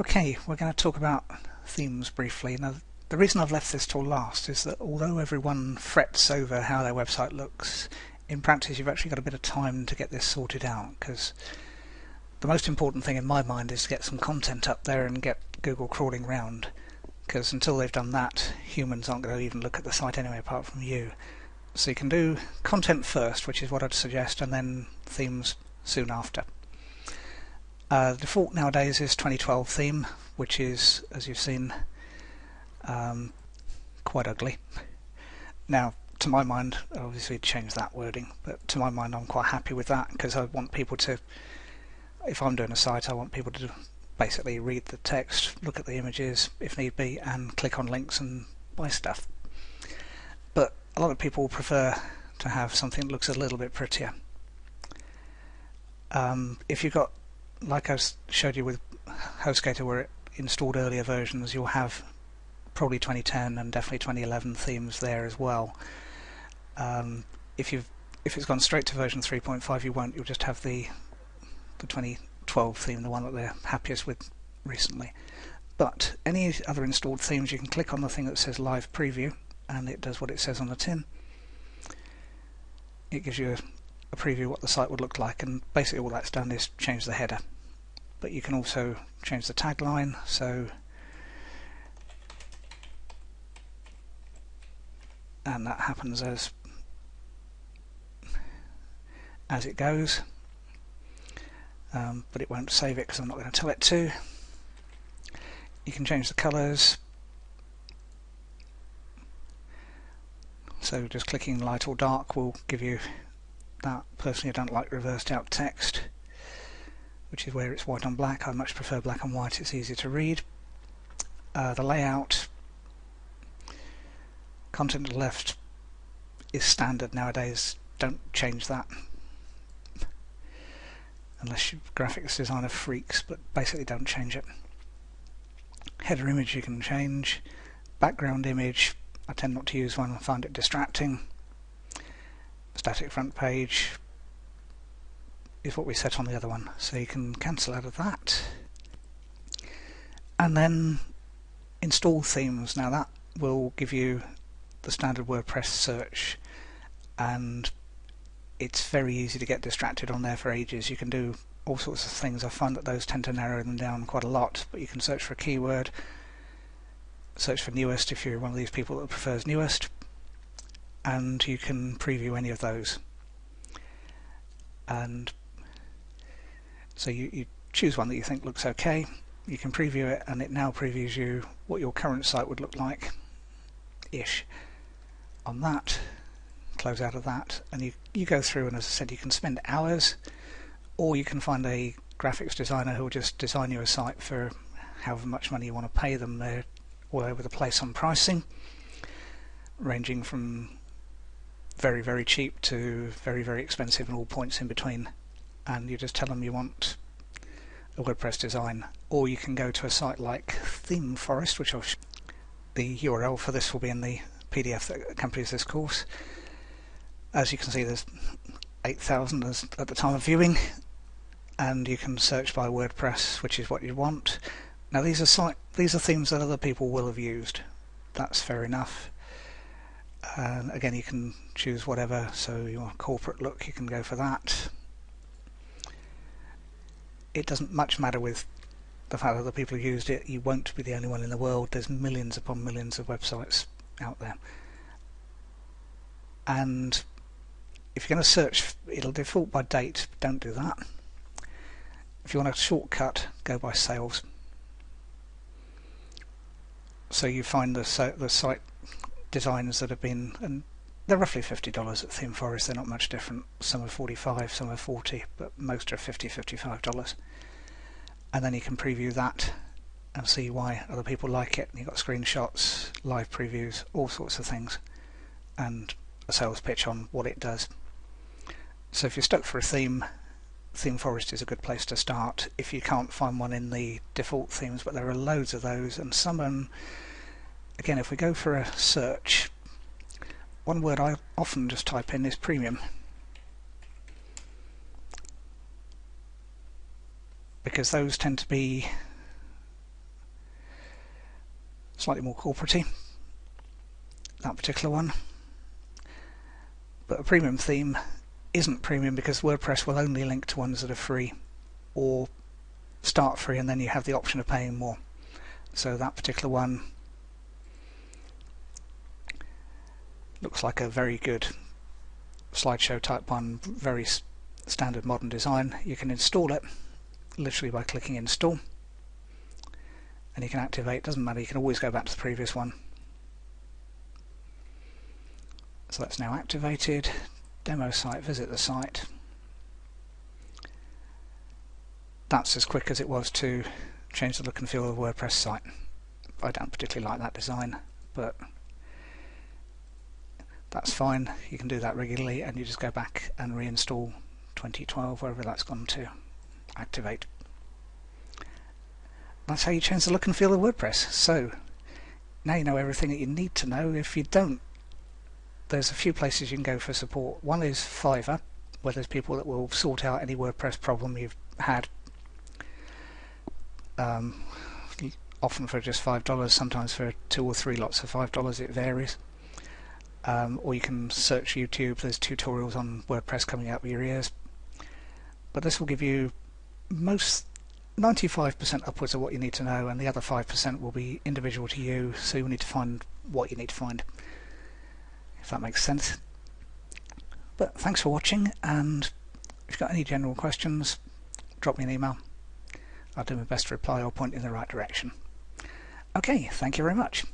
Okay, we're going to talk about themes briefly. Now, the reason I've left this till last is that although everyone frets over how their website looks, in practice you've actually got a bit of time to get this sorted out, because the most important thing in my mind is to get some content up there and get Google crawling round, because until they've done that, humans aren't going to even look at the site anyway apart from you. So you can do content first, which is what I'd suggest, and then themes soon after. The default nowadays is 2012 theme, which is, as you've seen, quite ugly. Now, to my mind, obviously change that wording, but to my mind I'm quite happy with that, because I want people to, if I'm doing a site, I want people to basically read the text, look at the images if need be, and click on links and buy stuff. But a lot of people prefer to have something that looks a little bit prettier. If you've got, like I showed you with HostGator where it installed earlier versions, you'll have probably 2010 and definitely 2011 themes there as well. If it's gone straight to version 3.5, you won't. You'll just have the 2012 theme, the one that they're happiest with recently. But any other installed themes, you can click on the thing that says Live Preview, and it does what it says on the tin. It gives you a preview of what the site would look like, and basically all that's done is change the header. But you can also change the tagline, and that happens as it goes, but it won't save it because I'm not going to tell it to. You can change the colours, so just clicking light or dark will give you that. Personally, I don't like reversed out text, which is where it's white on black. I much prefer black and white, it's easier to read. The layout, content to the left is standard nowadays, don't change that unless you're graphics designer freaks, but basically don't change it. Header image you can change. Background image, I tend not to use one, I find it distracting. Static front page is what we set on the other one, so you can cancel out of that. And then install themes. Now that will give you the standard WordPress search, and it's very easy to get distracted on there for ages. You can do all sorts of things. I find that those tend to narrow them down quite a lot, but you can search for a keyword, search for newest if you're one of these people that prefers newest, and you can preview any of those. And so you choose one that you think looks okay, you can preview it, and it now previews you what your current site would look like ish on that. Close out of that, and you go through, and as I said, you can spend hours, or you can find a graphics designer who will just design you a site for however much money you want to pay them. They're all over the place on pricing, ranging from very, very cheap to very, very expensive and all points in between. And you just tell them you want a WordPress design, or you can go to a site like Theme Forest, which the URL for this will be in the PDF that accompanies this course. As you can see, there's 8,000 at the time of viewing, and you can search by WordPress, which is what you want. Now these are themes that other people will have used. That's fair enough. And again, you can choose whatever, so you want a corporate look, you can go for that. It doesn't much matter with the fact that other people have used it. You won't be the only one in the world. There's millions upon millions of websites out there. And if you're going to search, it'll default by date. Don't do that. If you want a shortcut, go by sales. So you find the site designs that have been, and they're roughly $50 at Theme Forest. They're not much different. Some are $45, some are $40, but most are $50, $55. And then you can preview that and see why other people like it. And you've got screenshots, live previews, all sorts of things, and a sales pitch on what it does. So if you're stuck for a theme, Theme Forest is a good place to start if you can't find one in the default themes, but there are loads of those, and some, again, if we go for a search, one word I often just type in is premium, because those tend to be slightly more corporate-y, that particular one. But a premium theme isn't premium because WordPress will only link to ones that are free or start free, and then you have the option of paying more. So that particular one looks like a very good slideshow type one, very standard modern design. You can install it literally by clicking install, and you can activate. Doesn't matter, you can always go back to the previous one. So that's now activated. Demo site, visit the site. That's as quick as it was to change the look and feel of the WordPress site. I don't particularly like that design, but that's fine. You can do that regularly, and you just go back and reinstall 2012, wherever that's gone to, activate. That's how you change the look and feel of WordPress. So now you know everything that you need to know. If you don't, there's a few places you can go for support. One is Fiverr, where there's people that will sort out any WordPress problem you've had. Often for just $5, sometimes for 2 or 3 lots of $5, it varies. Or you can search YouTube, there's tutorials on WordPress coming out of your ears. But this will give you 95% upwards of what you need to know, and the other 5% will be individual to you, so you'll need to find what you need to find, if that makes sense. But thanks for watching, and if you've got any general questions, drop me an email. I'll do my best to reply or point in the right direction. Okay, thank you very much.